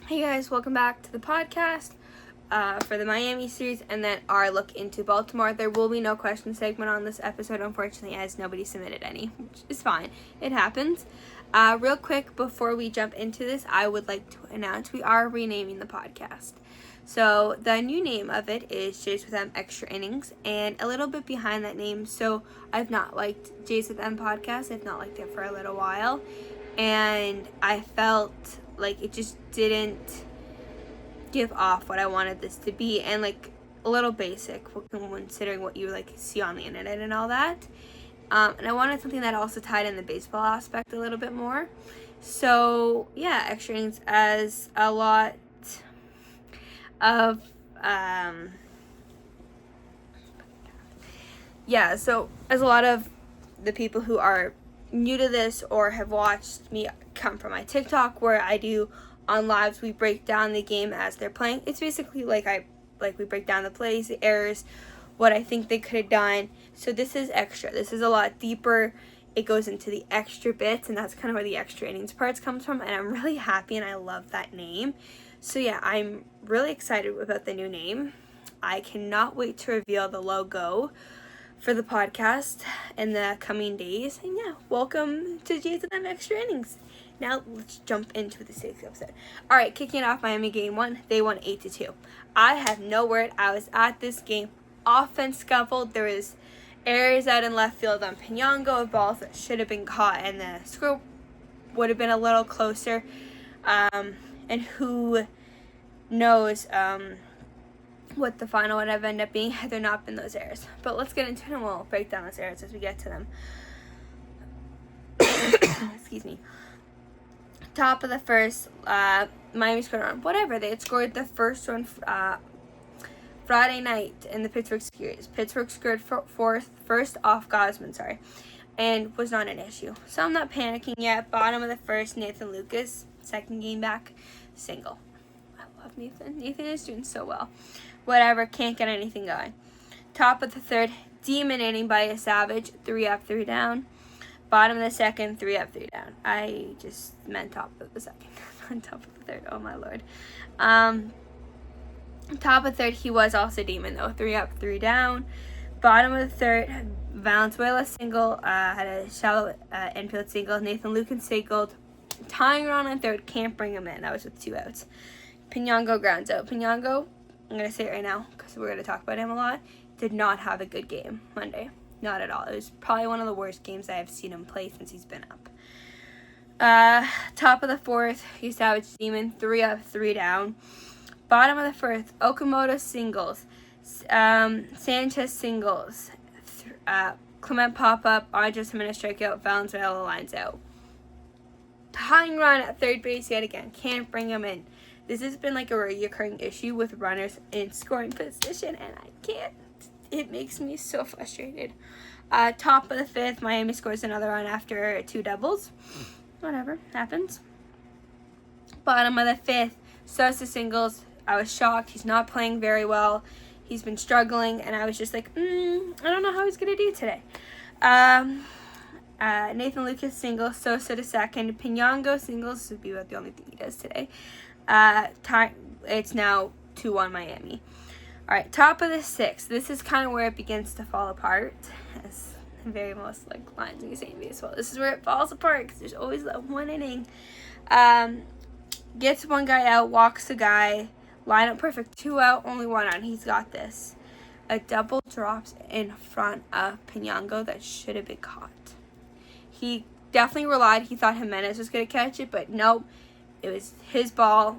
Hey guys, welcome back to the podcast for the Miami series and then our look into Baltimore. There will be no question segment on this episode, unfortunately, as nobody submitted any, which is fine. It happens. Real quick, before we jump into this, I would like to announce we are renaming the podcast. So the new name of it is JaysWithM Extra Innings, and a little bit behind that name. So I've not liked JaysWithM podcast. I've not liked it for a little while, and I felt like it just didn't give off what I wanted this to be, and like a little basic considering what you like see on the internet and all that. And I wanted something that also tied in the baseball aspect a little bit more. So yeah, Extra Innings as a lot of so as a lot of the people who are new to this or have watched me come from my TikTok, where I do on lives, we break down the game as they're playing. It's basically like we break down the plays, the errors, what I think they could have done. So this is extra. This is a lot deeper. It goes into the extra bits, and that's kind of where the Extra Innings parts comes from, and I'm really happy and I love that name. So yeah, I'm really excited about the new name. I cannot wait to reveal the logo for the podcast in the coming days. And yeah, welcome to JaysWithM Extra Innings. Now let's jump into the sixth episode. Alright, kicking off Miami game 1. They won 8-2. I have no word. I was at this game. Offense scuffled. There was errors out in left field on Pinongo, balls that should have been caught, and the score would have been a little closer. And who knows what the final would have ended up being had there not been those errors. But let's get into it, and we'll break down those errors as we get to them. Excuse me. Top of the first, Miami scored on whatever. They had scored the first one Friday night in the Pittsburgh series. Pittsburgh scored first off Gosman, and was not an issue. So I'm not panicking yet. Bottom of the first, Nathan Lucas, second game back, single. I love Nathan. Nathan is doing so well. Whatever, can't get anything going. Top of the third, demon inning by a Savage, 3 up, 3 down. Bottom of the second, 3 up, 3 down. I just meant top of the second, on top of the third. Oh my lord. Top of third, he was also demon though. 3 up, 3 down. Bottom of the third, Valenzuela single, had a shallow infield single. Nathan Lucas singled. Tying run on third, can't bring him in. That was with 2 outs. Pinongo grounds out. Pinongo, I'm going to say it right now because we're going to talk about him a lot, did not have a good game Monday. Not at all. It was probably one of the worst games I have seen him play since he's been up. Top of the fourth, Savage Demon, 3 up, 3 down. Bottom of the fourth, Okamoto singles. Sanchez singles. Clement pop-up, Andres Jimenez strikeout, Valenzuela lines out. Tying run at third base yet again. Can't bring him in. This has been like a recurring issue with runners in scoring position, and I can't. It makes me so frustrated. Top of the fifth, Miami scores another run after 2 doubles. Whatever, happens. Bottom of the fifth, Sosa singles. I was shocked. He's not playing very well. He's been struggling, and I was just like, I don't know how he's going to do today. Nathan Lucas singles, Sosa to second. Pinongo singles. This would be about the only thing he does today. It's now 2-1 Miami. Alright, top of the sixth. This is kind of where it begins to fall apart. As very most like lines you say in baseball. This is where it falls apart because there's always that one inning. Gets one guy out, walks the guy, line up perfect, 2 out, only 1 out. He's got this. A double drops in front of Pinongo that should have been caught. He definitely relied. He thought Jimenez was going to catch it, but nope. It was his ball.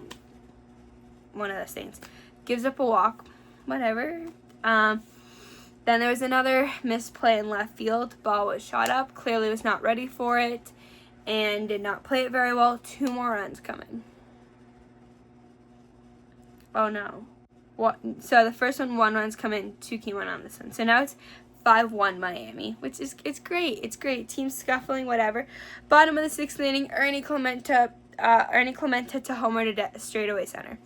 One of those things. Gives up a walk. Whatever. Then there was another misplay in left field. Ball was shot up. Clearly was not ready for it. And did not play it very well. 2 more runs coming. Oh no. What? So the first 1 runs come in. 2 came in on this one. So now it's 5-1 Miami. Which is, it's great. It's great. Team scuffling, whatever. Bottom of the 6th inning. Ernie Clementa to homer to straightaway center.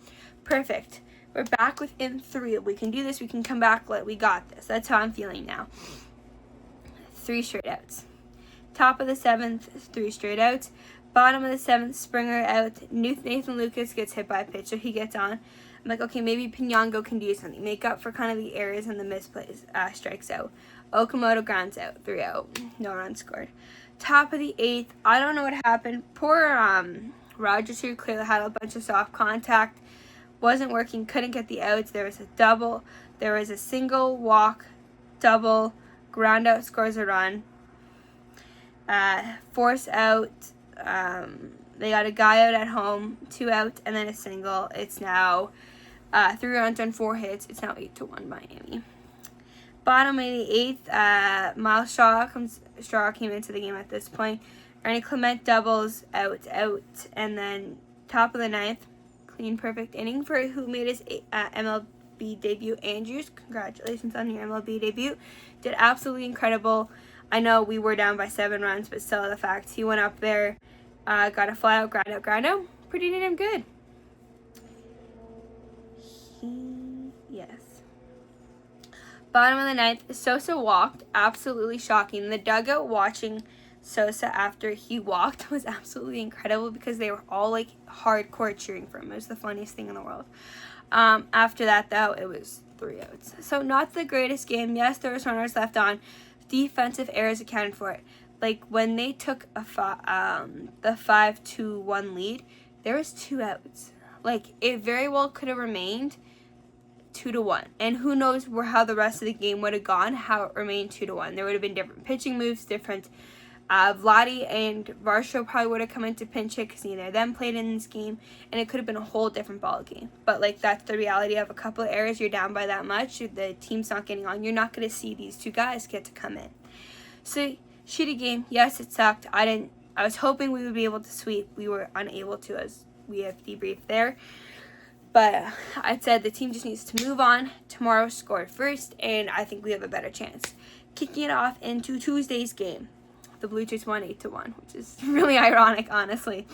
Perfect. We're back within 3. We can do this. We can come back. We got this. That's how I'm feeling now. 3 straight outs. Top of the 7th, 3 straight outs. Bottom of the 7th, Springer out. Nathan Lucas gets hit by a pitch, so he gets on. I'm like, okay, maybe Pinyango can do something. Make up for kind of the errors and the misplays. Strikes out. Okamoto grounds out. 3 out. No runs scored. Top of the 8th. I don't know what happened. Poor Rogers here clearly had a bunch of soft contact. Wasn't working. Couldn't get the outs. There was a double. There was a single, walk, double, ground out, scores a run. Force out. They got a guy out at home, 2 outs, and then a single. It's now 3 runs on 4 hits. It's now 8-1 Miami. Bottom of the 8th, Miles Straw came into the game at this point. Ernie Clement doubles, out, and then top of the 9th, clean, perfect inning for who made his MLB debut. Andrews, congratulations on your MLB debut. Did absolutely incredible. I know we were down by 7 runs, but still the fact he went up there, got a fly out, ground out. Pretty damn good. Yes. Bottom of the 9th, Sosa walked. Absolutely shocking. The dugout watching Sosa after he walked was absolutely incredible because they were all like hardcore cheering for him. It was the funniest thing in the world. After that, though, it was 3 outs. So not the greatest game. Yes, there was runners left on. Defensive errors accounted for it. Like when they took the 5-1 lead, there was 2 outs. Like it very well could have remained 2-1, and who knows how the rest of the game would have gone. How it remained 2-1, there would have been different pitching moves, different. Vladdy and Varsho probably would have come into pinch hit because neither of them played in this game, and it could have been a whole different ball game. But like that's the reality of a couple of errors. You're down by that much. The team's not getting on. You're not going to see these 2 guys get to come in. So shitty game. Yes, it sucked. I was hoping we would be able to sweep. We were unable to, as we have debriefed there. But I said the team just needs to move on. Tomorrow scored first, and I think we have a better chance. Kicking it off into Tuesday's game. The Blue Jays won 8-1, which is really ironic, honestly.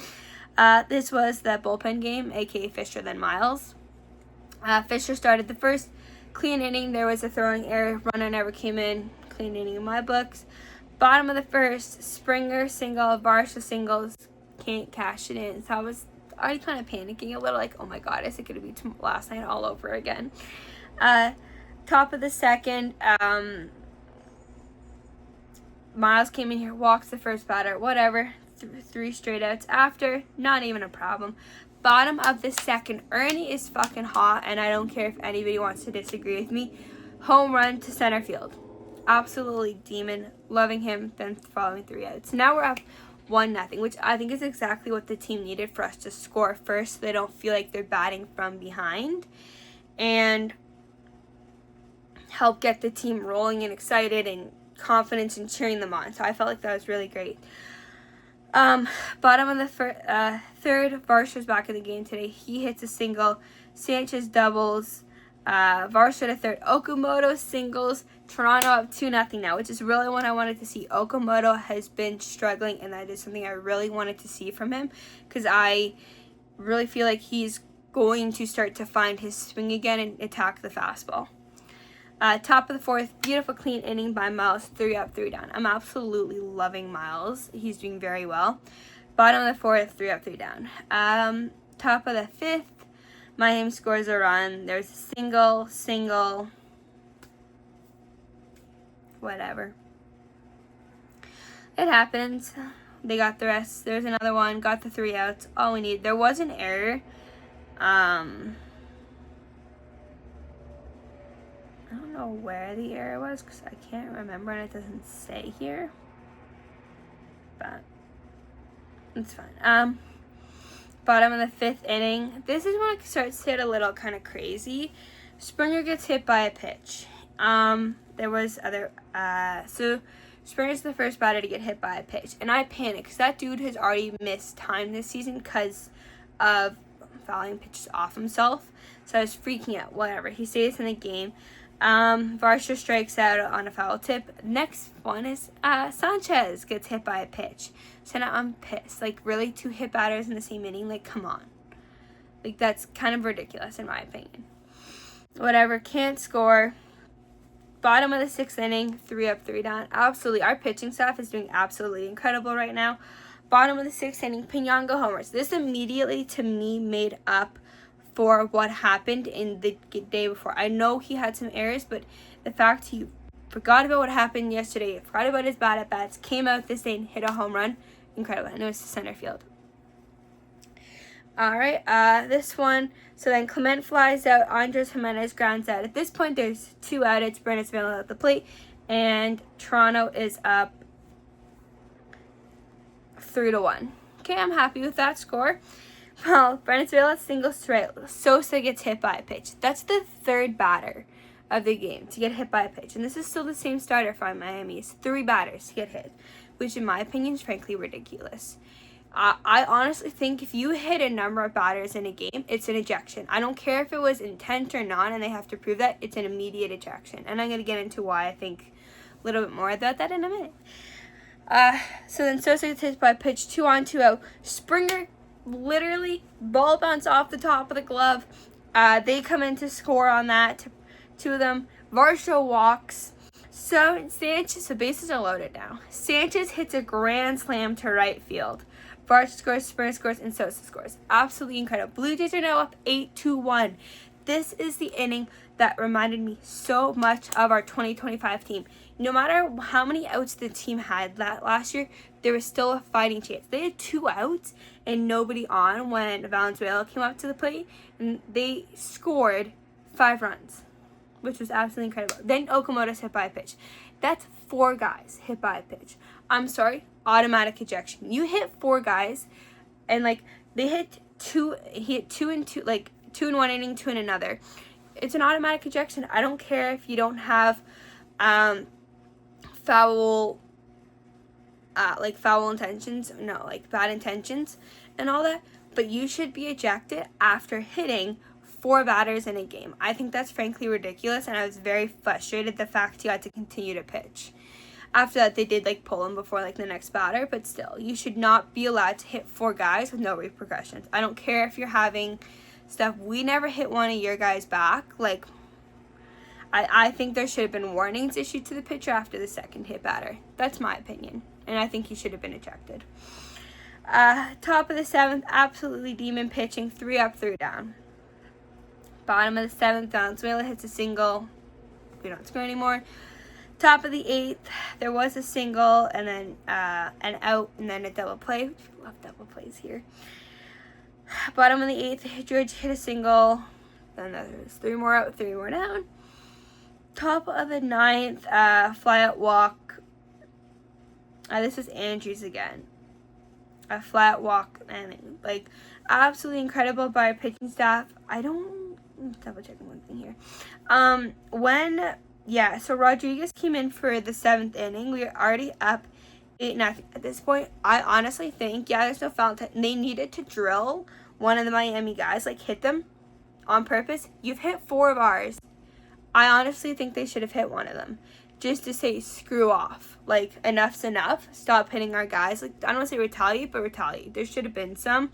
This was the bullpen game, aka Fisher then Miles. Fisher started the first clean inning. There was a throwing error. Runner never came in. Clean inning in my books. Bottom of the first, Springer single, Varsha singles. Can't cash it in. So I was already kind of panicking a little, like, oh my god, is it going to be last night all over again? Top of the second, Miles came in here, walks the first batter, whatever. 3 straight outs after, not even a problem. Bottom of the second, Ernie is fucking hot, and I don't care if anybody wants to disagree with me. Home run to center field. Absolutely demon. Loving him. Then following 3 outs. Now we're up 1-0, which I think is exactly what the team needed for us to score first, so they don't feel like they're batting from behind, and help get the team rolling and excited and confidence and cheering them on. So I felt like that was really great. Bottom of the third, Varsha's back in the game today. He hits a single. Sanchez doubles. Varsha to third. Okamoto singles. Toronto up 2-0 now, which is really what I wanted to see. Okamoto has been struggling, and that is something I really wanted to see from him, because I really feel like he's going to start to find his swing again and attack the fastball. Top of the 4th, beautiful clean inning by Miles, 3 up, 3 down. I'm absolutely loving Miles. He's doing very well. Bottom of the 4th, 3 up, 3 down. Top of the 5th, Miami scores a run. There's a single, whatever. It happens. They got the rest. There's another one. Got the 3 outs. All we need. There was an error. I don't know where the error was because I can't remember and it doesn't say here. But it's fine. Bottom of the 5th inning. This is when it starts to get a little kind of crazy. Springer gets hit by a pitch. There was other, so Springer's the first batter to get hit by a pitch. And I panicked because that dude has already missed time this season because of fouling pitches off himself. So I was freaking out. Whatever. He stays in the game. Varsha strikes out on a foul tip. Next one is Sanchez gets hit by a pitch. So now I'm pissed. Like, really, 2 hit batters in the same inning? Like, come on. Like, that's kind of ridiculous in my opinion. Whatever, can't score. Bottom of the 6th inning, 3 up, 3 down. Absolutely, our pitching staff is doing absolutely incredible right now. Bottom of the 6th inning, Pinanga homers. This immediately, to me, made up for what happened in the day before. I know he had some errors, but the fact he forgot about what happened yesterday, forgot about his bad at-bats, came out this day and hit a home run, incredible. And it was to center field. All right, this one. So then Clement flies out, Andres Jimenez grounds out. At this point, there's 2 out. It's Venezuela at the plate, and Toronto is up 3-1. Okay, I'm happy with that score. Well, Venezuela singles straight. Sosa gets hit by a pitch. That's the 3rd batter of the game to get hit by a pitch. And this is still the same starter from Miami. It's 3 batters to get hit, which in my opinion is frankly ridiculous. I honestly think if you hit a number of batters in a game, it's an ejection. I don't care if it was intent or not, and they have to prove that. It's an immediate ejection. And I'm going to get into why I think a little bit more about that in a minute. So then Sosa gets hit by a pitch, 2 on, 2 out. Springer, literally, ball bounce off the top of the glove. They come in to score on that, 2 of them. Varsho walks. So Sanchez, the bases are loaded now. Sanchez hits a grand slam to right field. Varsho scores, Springer scores, and Sosa scores. Absolutely incredible. Blue Jays are now up 8-1. This is the inning that reminded me so much of our 2025 team. No matter how many outs the team had last year, there was still a fighting chance. They had 2 outs and nobody on when Valenzuela came up to the plate, and they scored 5 runs, which was absolutely incredible. Then Okamoto's hit by a pitch. That's 4 guys hit by a pitch. I'm sorry, automatic ejection. You hit 4 guys, and like they hit 2. He hit 2 and 2, like 2 in one inning, 2 in another. It's an automatic ejection. I don't care if you don't have foul intentions, no, like bad intentions and all that, but you should be ejected after hitting 4 batters in a game. I think that's frankly ridiculous, and I was very frustrated the fact he had to continue to pitch. After that, they did like pull him before like the next batter, but still, you should not be allowed to hit 4 guys with no repercussions. I don't care if you're having stuff. We never hit one of your guys back. Like, I think there should have been warnings issued to the pitcher after the 2nd hit batter. That's my opinion, and I think he should have been ejected. Top of the 7th, absolutely demon pitching, 3 up, 3 down. Bottom of the 7th, Valenzuela hits a single. We don't score anymore. Top of the 8th, there was a single, and then an out, and then a double play. We love double plays here. Bottom of the 8th, George hit a single. Then there's 3 more out, 3 more down. Top of the 9th, fly out walk. This was Andrews again. A flat walk, and like absolutely incredible by our pitching staff. Double checking one thing here. So Rodriguez came in for the 7th inning. We were already up 8-0 at this point. I honestly think, there's no foul. They needed to drill one of the Miami guys, like hit them on purpose. You've hit 4 of ours. I honestly think they should have hit one of them, just to say screw off. Like, enough's enough. Stop hitting our guys. Like, I don't want to say retaliate, but retaliate. There should have been some.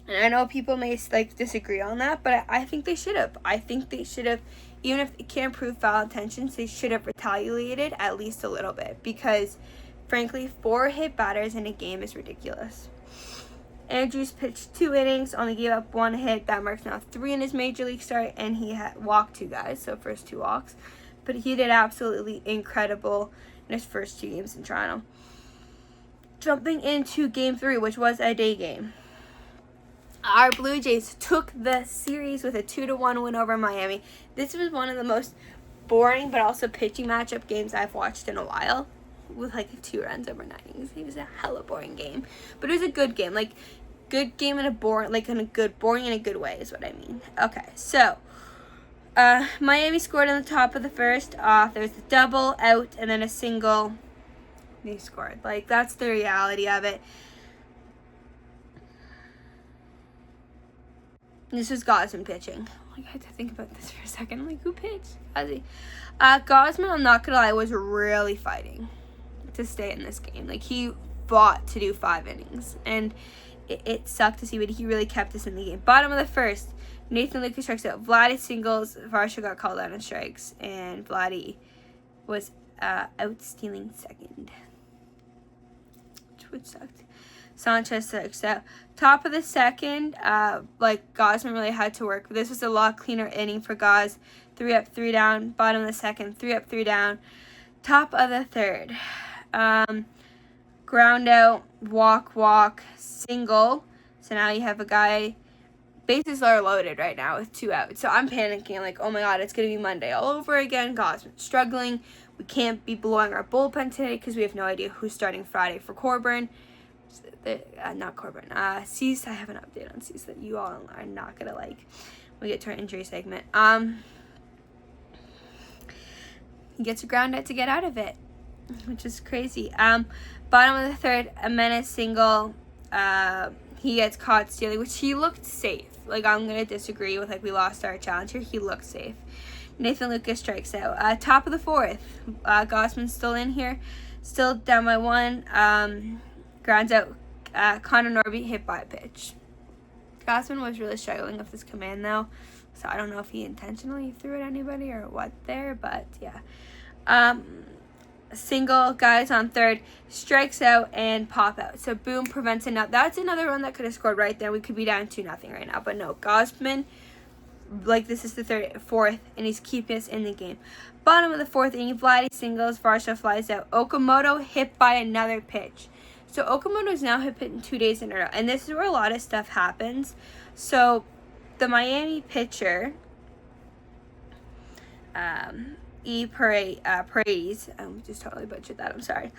And I know people may like disagree on that, but I think they should have. I think they should have, even if it can't prove foul intentions, they should have retaliated at least a little bit, because frankly, 4 hit batters in a game is ridiculous. Andrews pitched 2 innings, only gave up 1 hit. That marks now 3 in his major league start, and he had walked 2 guys, so first 2 walks. But he did absolutely incredible in his first 2 games in Toronto. Jumping into Game 3, which was a day game. Our Blue Jays took the series with a 2-1 win over Miami. This was one of the most boring but also pitching matchup games I've watched in a while, with like 2 runs over 9 innings. It was a hella boring game, but it was a good game. Like, good game in a boring, like in a good, boring in a good way is what I mean. Okay, so Miami scored on the top of the first. There was a double, out, and then a single. They scored. Like, that's the reality of it. This was Gosman pitching. I had to think about this for a second. I'm like, who pitched? Ozzy. Gosman, I'm not gonna lie, was really fighting to stay in this game. Like, he fought to do 5 innings, and it sucked to see, but he really kept us in the game. Bottom of the first, Nathan Lucas strikes out. Vladdy singles. Varsho got called out on strikes, and Vladdy was out stealing second, which sucked. Sanchez strikes out. Top of the second, Gosman really had to work. This was a lot cleaner inning for Gos. 3 up, 3 down. Bottom of the second, 3 up, 3 down. Top of the third, ground out, walk, single. So now you have a guy, bases are loaded right now with 2 outs. So I'm panicking, like, oh my god, it's going to be Monday all over again. Gosman's struggling. We can't be blowing our bullpen today because we have no idea who's starting Friday for Corbin. Not Corbin. Cease. I have an update on Cease that you all are not going to like when we get to our injury segment. He gets a ground out to get out of it, which is crazy. Bottom of the third, a menace single. He gets caught stealing, which he looked safe. Like, I'm going to disagree with, like, we lost our challenger. He looked safe. Nathan Lucas strikes out. Top of the fourth, Gosman's still in here. Still down by 1. Grounds out. Connor Norby hit by a pitch. Gosman was really struggling with his command, though. So I don't know if he intentionally threw at anybody or what there, but yeah. Single, guys on third, strikes out and pop out. So boom, prevents enough. That's another run that could have scored right there. We could be down 2-0 right now, but no. Gosman, like, this is the fourth, and he's keeping us in the game. Bottom of the fourth inning, Vladdy singles, Varsha flies out. Okamoto hit by another pitch. So Okamoto's now hit in 2 days in a row, and this is where a lot of stuff happens. So the Miami pitcher, Paredes, just totally butchered that, I'm sorry,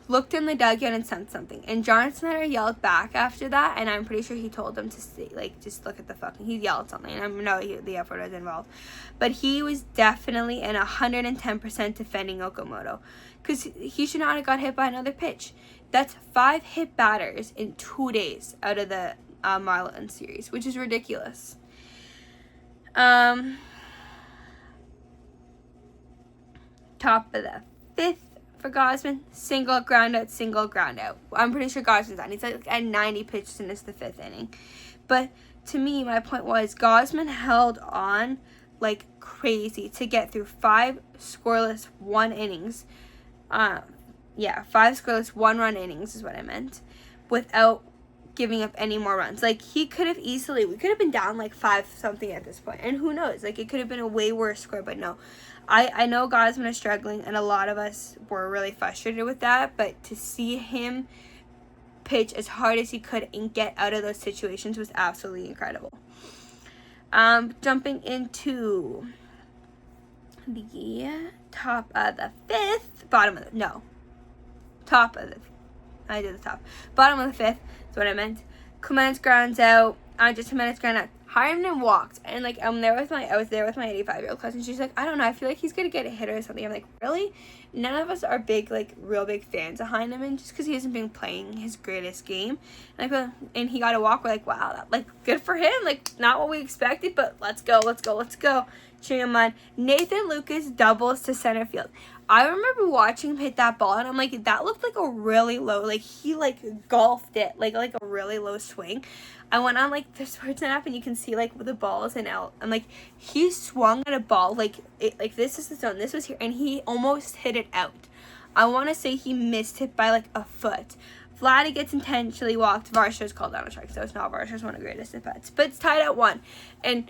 looked in the dugout and sent something. And John Snyder yelled back after that, and I'm pretty sure he told him to stay, like, just look at the fucking, he yelled something, and I know the effort was involved. But he was definitely in 110% defending Okamoto, because he should not have got hit by another pitch. That's 5 hit batters in 2 days out of the Marlins series, which is ridiculous. Top of the fifth for Gosman, single, ground out, single, ground out. I'm pretty sure Gosman's done. He's like at 90 pitches and it's the 5th inning. But to me, my point was Gosman held on like crazy to get through 5 scoreless 1 innings. 5 scoreless 1-run innings is what I meant, without giving up any more runs. Like, he could have easily, we could have been down like 5-something at this point, and who knows, like, it could have been a way worse score. But no, I know Gosman is struggling, and a lot of us were really frustrated with that, but to see him pitch as hard as he could and get out of those situations was absolutely incredible. Jumping into the top of the fifth, bottom of the bottom of the fifth is what I meant. Clemens grounds out. Just Jimenez ground out. Harmon walked, and like I was there with my 85-year-old cousin. She's like, I don't know, I feel like he's gonna get a hit or something. I'm like, really? None of us are real big fans of Heineman, just because he hasn't been playing his greatest game. And he got a walk. We're like, wow, good for him. Like, not what we expected, but let's go. Cheering him on. Nathan Lucas doubles to center field. I remember watching him hit that ball, and I'm like, that looked like a really low, like, he, golfed it, like a really low swing. I went on, the Sportsnet app, and you can see, the balls and out. I'm like, he swung at a ball, this is the zone, this was here, and he almost hit it out. I want to say he missed it by, a foot. Vladdy gets intentionally walked. Varsha's called down a strike, so it's not Varsha's one of the greatest at bats. But it's tied at 1. And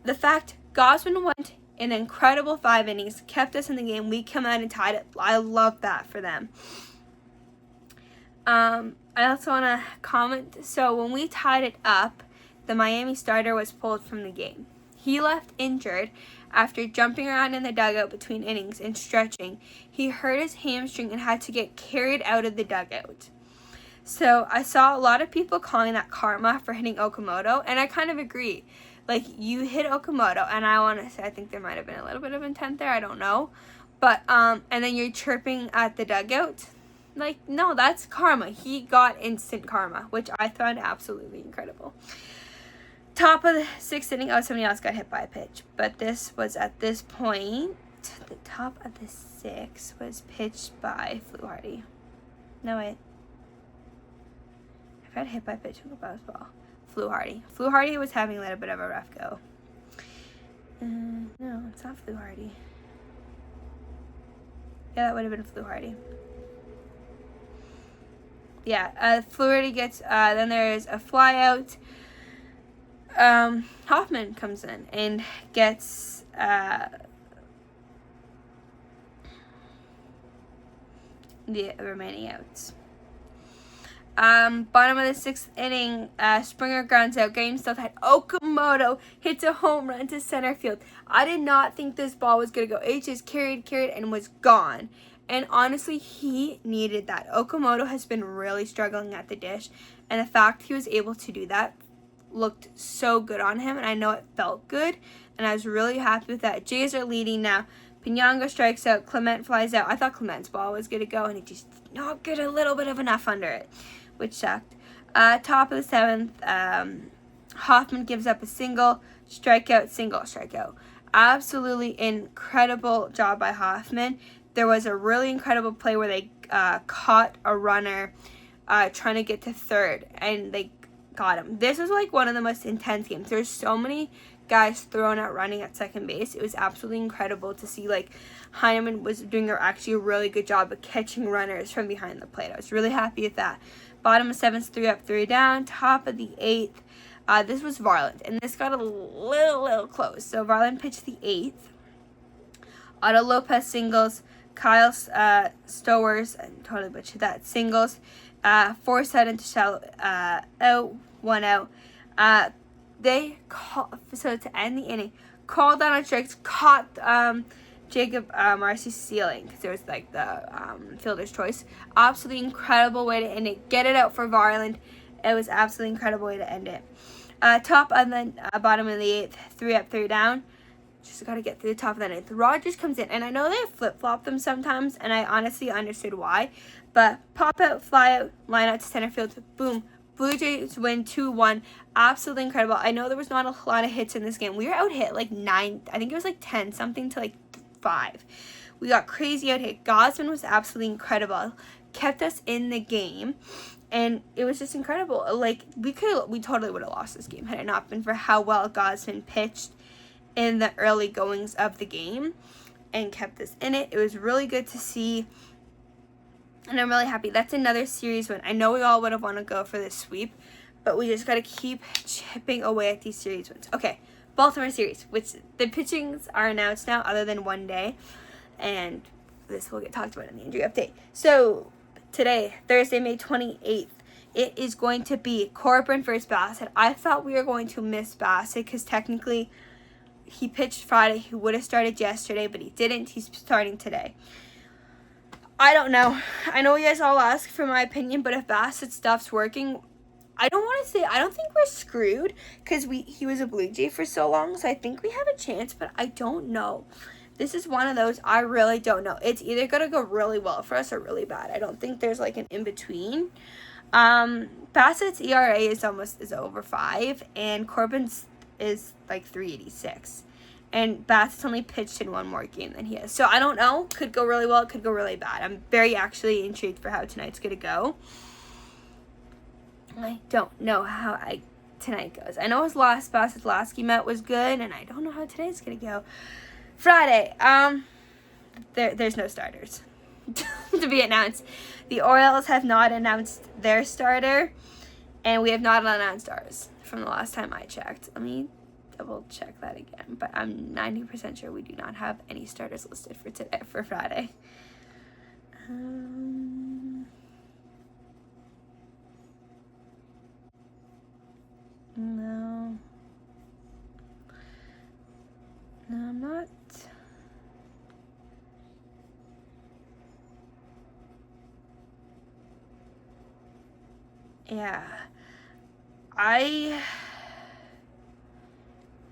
the fact Gosman went an incredible 5 innings, kept us in the game. We come out and tied it. I love that for them. I also want to comment. So when we tied it up, the Miami starter was pulled from the game. He left injured after jumping around in the dugout between innings and stretching. He hurt his hamstring and had to get carried out of the dugout. So I saw a lot of people calling that karma for hitting Okamoto, and I kind of agree. You hit Okamoto, and I want to say I think there might have been a little bit of intent there. I don't know. But, and then you're chirping at the dugout. No, that's karma. He got instant karma, which I found absolutely incredible. Top of the 6th inning, somebody else got hit by a pitch. But this was at this point, the top of the 6th was pitched by Fluharty. No, wait. I got hit by a pitch with a baseball. Fluharty was having a little bit of a rough go. No, it's not Fluharty. Yeah, that would have been Fluharty. Flaherty gets, then there's a fly out. Hoffman comes in and gets, the remaining outs. Bottom of the 6th inning, Springer grounds out. Game still tied. Okamoto hits a home run to center field. I did not think this ball was going to go. It just carried, and was gone. And honestly, he needed that. Okamoto has been really struggling at the dish. And the fact he was able to do that looked so good on him. And I know it felt good. And I was really happy with that. Jays are leading now. Piñango strikes out. Clement flies out. I thought Clement's ball was going to go. And he just did not get a little bit of enough under it, which sucked. Top of the 7th, Hoffman gives up a single. Strikeout, single, strikeout. Absolutely incredible job by Hoffman. There was a really incredible play where they caught a runner trying to get to third, and they got him. This was like one of the most intense games. There's so many guys thrown out running at second base. It was absolutely incredible to see. Like, Heineman was doing actually a really good job of catching runners from behind the plate. I was really happy with that. Bottom of 7th, 3 up, 3 down. Top of the 8th, this was Varland, and this got a little close. So Varland pitched the 8th. Otto Lopez singles. Kyle Stowers, I totally butchered that, singles. 4-7 into shallow, out, 1 out. They called, so to end the inning, called down on strikes, caught Jacob Marcy stealing, because it was like the fielder's choice. Absolutely incredible way to end it. Get it out for Varland. It was absolutely incredible way to end it. Top and then bottom of the 8th, 3 up, 3 down. Just got to get through the top of the 9th. Rogers comes in, and I know they flip-flop them sometimes, and I honestly understood why. But pop out, fly out, line out to center field, boom. Blue Jays win 2-1. Absolutely incredible. I know there was not a lot of hits in this game. We were out hit like 9, I think it was like 10 something to like 5. We got crazy out hit. Gosman was absolutely incredible. Kept us in the game, and it was just incredible. Like, we totally would have lost this game had it not been for how well Gosman pitched in the early goings of the game and kept us in it. It was really good to see, and I'm really happy. That's another series win. I know we all would have wanted to go for this sweep, but we just got to keep chipping away at these series wins. Okay, Baltimore series, which the pitchings are announced now other than one day, and this will get talked about in the injury update. So today, Thursday, May 28th, it is going to be Corbin versus Bassett. I thought we were going to miss Bassett because technically he pitched Friday. He would have started yesterday, but he didn't. He's starting today. I don't know. I know you guys all ask for my opinion, but if Bassett's stuff's working, I don't think we're screwed because he was a Blue Jay for so long, so I think we have a chance, but I don't know. This is one of those, I really don't know. It's either going to go really well for us or really bad. I don't think there's like an in-between. Bassett's ERA is over 5, and Corbin's is like 3.86, and Bassett's only pitched in one more game than he has. So I don't know. Could go really well. It could go really bad. I'm very actually intrigued for how tonight's gonna go. I don't know how tonight goes. I know Bassett's last game out was good, and I don't know how today's gonna go. Friday, there's no starters to be announced. The Orioles have not announced their starter, and we have not announced ours from the last time I checked. Let me double check that again, but I'm 90% sure we do not have any starters listed for Friday. No, I'm not. Yeah, I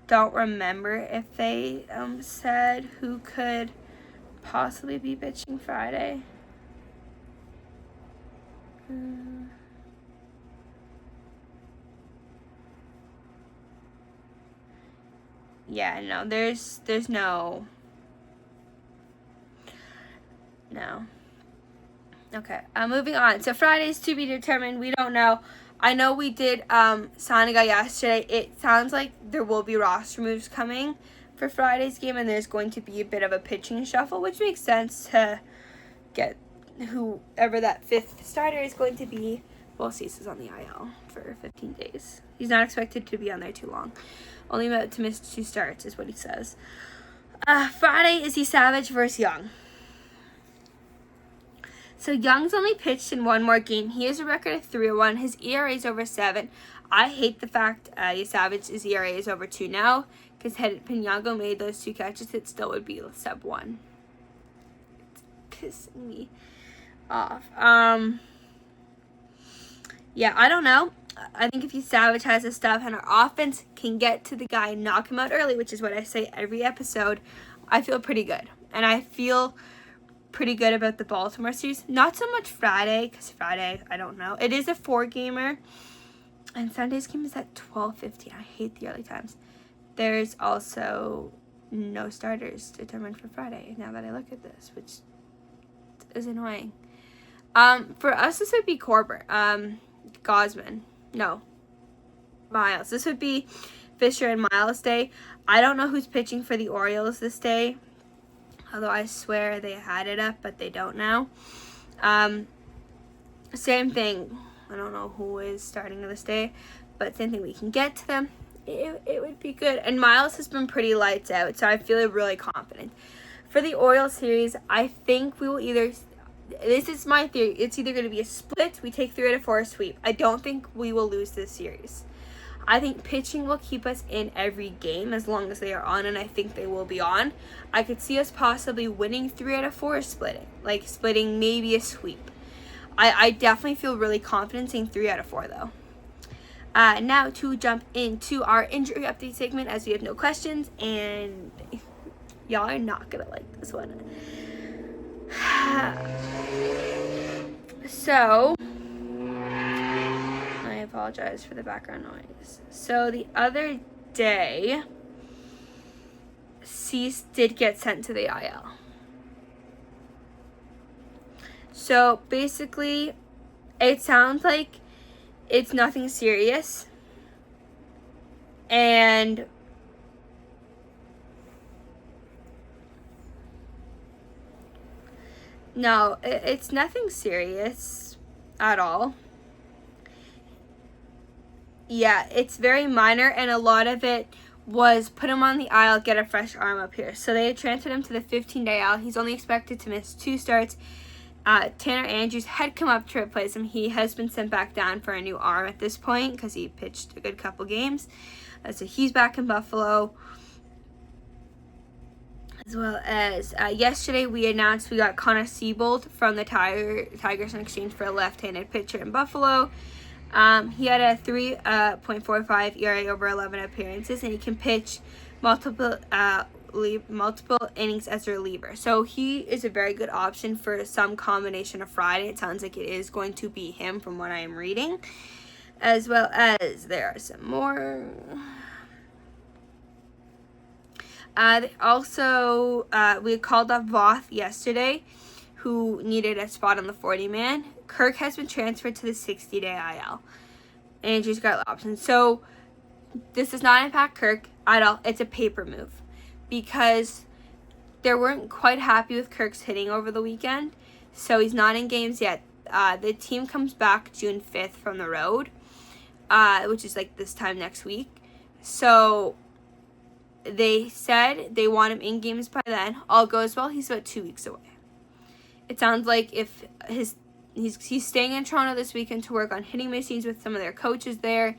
don't remember if they said who could possibly be pitching Friday. Yeah, no, there's no. Okay, moving on. So Friday's to be determined. We don't know. I know we did sign a guy yesterday. It sounds like there will be roster moves coming for Friday's game, and there's going to be a bit of a pitching shuffle, which makes sense to get whoever that fifth starter is going to be, well, Cease is on the IL for 15 days. He's not expected to be on there too long. Only about to miss 2 starts is what he says. Friday is he Savage versus Young. So Young's only pitched in 1 more game. He has a record of 3-1. His ERA is over 7. I hate the fact Savage's ERA is over 2 now, because had Pinyango made those 2 catches, it still would be sub 1. It's pissing me off. Yeah, I don't know. I think if Savage has his stuff and our offense can get to the guy and knock him out early, which is what I say every episode, I feel pretty good. And I feel pretty good about the Baltimore series. Not so much Friday, because Friday, I don't know. It is a 4-gamer. And Sunday's game is at 12:15. I hate the early times. There's also no starters determined for Friday, now that I look at this, which is annoying. For us, this would be Corbett. Gosman. No. Miles. This would be Fisher and Miles Day. I don't know who's pitching for the Orioles this day. Although I swear they had it up, but they don't now. Same thing. I don't know who is starting this day, but same thing. We can get to them. It would be good. And Miles has been pretty lights out, so I feel really confident. For the Orioles series, I think we will either... This is my theory. It's either going to be a split. We take 3 out of 4 sweep. I don't think we will lose this series. I think pitching will keep us in every game as long as they are on, and I think they will be on. I could see us possibly winning 3 out of 4 splitting. Like splitting maybe a sweep. I definitely feel really confident saying 3 out of 4 though. Now to jump into our injury update segment, as we have no questions, and y'all are not going to like this one. So, I apologize for the background noise. So, the other day, Cease did get sent to the IL. So, basically, it sounds like it's nothing serious. And no, it's nothing serious at all. Yeah, it's very minor, and a lot of it was put him on the IL, get a fresh arm up here. So they transferred him to the 15-day IL. He's only expected to miss 2 starts. Tanner Andrews had come up to replace him. He has been sent back down for a new arm at this point because he pitched a good couple games. So he's back in Buffalo. As well as yesterday, we announced we got Connor Siebold from the Tigers in exchange for a left-handed pitcher in Buffalo. He had a 3.45 ERA over 11 appearances, and he can pitch multiple innings as a reliever. So he is a very good option for some combination of Friday. It sounds like it is going to be him from what I am reading. As well as there are some more... we called up Voth yesterday, who needed a spot on the 40-man. Kirk has been transferred to the 60-day IL. Andrew's got options. So this does not impact Kirk at all. It's a paper move because they weren't quite happy with Kirk's hitting over the weekend. So he's not in games yet. The team comes back June 5th from the road, which is like this time next week. So... they said they want him in games by then. All goes well, he's about 2 weeks away. It sounds like if he's staying in Toronto this weekend to work on hitting machines with some of their coaches there.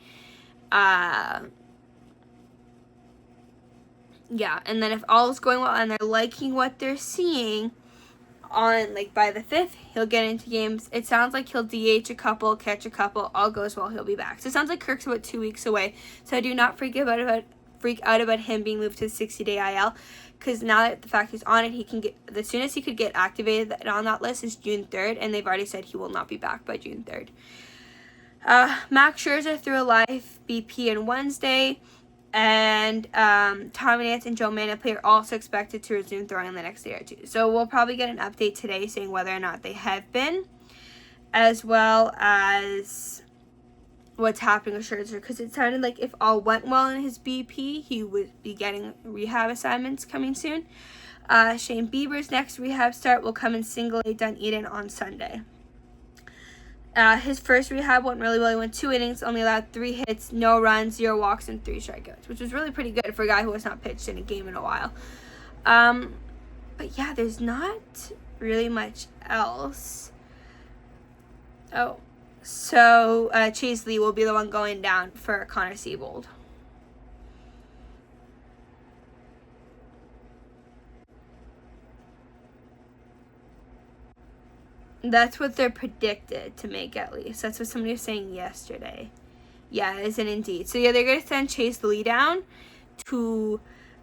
Yeah, and then if all is going well and they're liking what they're seeing on by the 5th, he'll get into games. It sounds like he'll DH a couple, catch a couple. All goes well, he'll be back. So it sounds like Kirk's about 2 weeks away. So I do not freak out about him being moved to the 60-day IL, because now that the fact he's on it, he can get, the soonest he could get activated on that list is June 3rd, and they've already said he will not be back by June 3rd. Max Scherzer threw a live BP on Wednesday, and Tommy Nance and Joe Manaply are also expected to resume throwing in the next day or two. So we'll probably get an update today saying whether or not they have been, as well as what's happening with Scherzer, because it sounded like if all went well in his BP, he would be getting rehab assignments coming soon. Shane Bieber's next rehab start will come in single A Dunedin on Sunday. His first rehab went really well. He went 2 innings, only allowed 3 hits, no runs, 0 walks, and 3 strikeouts, which was really pretty good for a guy who has not pitched in a game in a while. But yeah, there's not really much else. Oh, so Chase Lee will be the one going down for Connor Siebold. That's what they're predicted to make, at least. That's what somebody was saying yesterday. Yeah, it is an Indeed. So yeah, they're going to send Chase Lee down to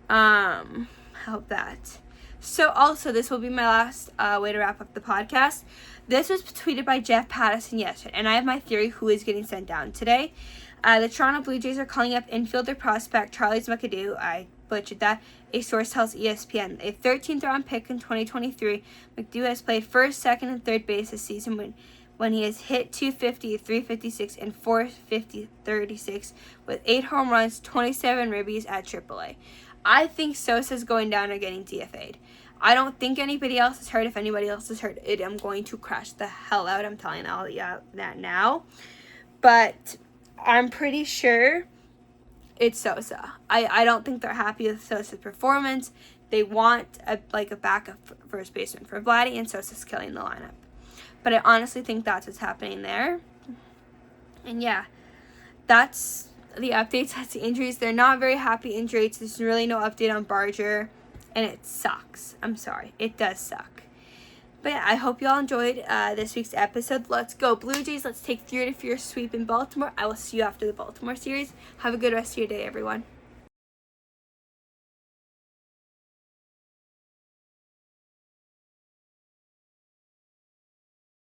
help that. So also, this will be my last way to wrap up the podcast. This was tweeted by Jeff Pattison yesterday, and I have my theory who is getting sent down today. The Toronto Blue Jays are calling up infielder prospect Charles McAdoo. I butchered that. A source tells ESPN. A 13th round pick in 2023, McAdoo has played first, second, and third base this season when he has hit .250, .356, and .450 .36 with 8 home runs, 27 ribbies at AAA. I think Sosa's going down or getting DFA'd. I don't think anybody else is hurt. If anybody else is hurt, I'm going to crash the hell out. I'm telling all you that now. But I'm pretty sure it's Sosa. I don't think they're happy with Sosa's performance. They want a backup first baseman for Vladdy, and Sosa's killing the lineup. But I honestly think that's what's happening there. And yeah, that's the updates. That's the injuries. They're not very happy injuries. There's really no update on Barger, and it sucks. I'm sorry. It does suck. But yeah, I hope you all enjoyed this week's episode. Let's go Blue Jays. Let's take 3-0 sweep in Baltimore. I will see you after the Baltimore series. Have a good rest of your day, everyone.